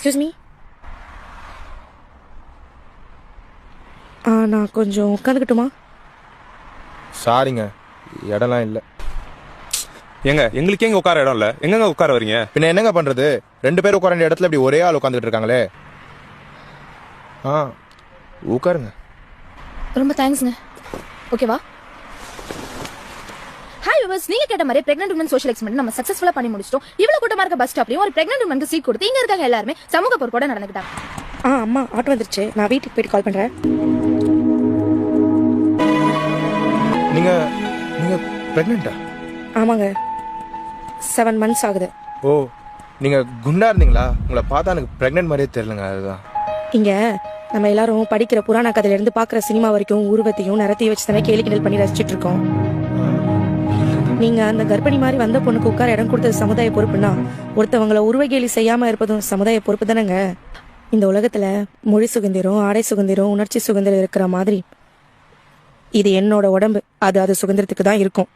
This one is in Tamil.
Excuse me. நான் கொஞ்சம் உட்காந்துக்கிட்டுமா? சாரிங்க, இடம்லாம் இல்லை. ஏங்க எங்களுக்கே எங்க உட்கார இடம் இல்ல, எங்கங்க உட்கார வரீங்க? பின்ன என்னங்க பண்றது? 2 பேர் உட்கார வேண்டிய இடத்துல இப்படி ஒரே ஆள் உட்காந்துட்டு இருக்காங்களே. உட்காருங்க. ரொம்ப தேங்க்ஸ்ங்க. ஓகேவா? ஹாய் விவர்ஸ், நீங்க கேட்ட மாதிரி பிரெக்னன்ட் உமன் சோஷியல் எக்ஸ்பெரிமெண்ட் நம்ம சக்சஸ்ஃபுல்லா பண்ணி முடிச்சிட்டோம். இவ்வளவு கூட்டமா இருக்க பஸ் ஸ்டாப்லயும் ஒரு பிரெக்னன்ட் உமனுக்கு சீட் கொடுத்து இங்க இருக்காங்க எல்லாருமே சமூக பொறுப்போட நடந்துக்கிட்டாங்க. அம்மா ஆட்டோ வந்துருச்சு, நான் வீட்டுக்கு போயிட்டு கால் பண்றேன். நீங்க நீங்க பிரெக்னெண்டா? ஆமாங்க, 7 months ஆகுது. ஓ, நீங்க குண்டா இருந்தீங்களா? உங்களை பார்த்தா எனக்கு பிரெக்னென்ட் மாதிரியே தெரியலங்க. அதுதான். இங்க நம்ம எல்லாரும் படிக்கிற புராண கதையில இருந்து பாக்குற சினிமா வரைக்கும் உருவத்தையும் நிறத்தையும் வச்சு தானே கேலி கிண்டல் பண்ணி ரசிச்சுட்டு இருக்கோம். நீங்க அந்த கர்ப்பிணி மாதிரி வந்த பொண்ணுக்கு உட்கார இடம் கொடுத்தது சமுதாய பொறுப்புன்னா, ஒருத்தவங்களை உருவகேலி செய்யாம இருப்பதும் சமுதாய பொறுப்பு தானேங்க. இந்த உலகத்துல மொழி சுதந்திரம், ஆடை சுதந்திரம், உணர்ச்சி சுதந்திரம் இருக்கிற மாதிரி இது என்னோட உடம்பு, அது சுதந்திரத்துக்கு தான் இருக்கும்.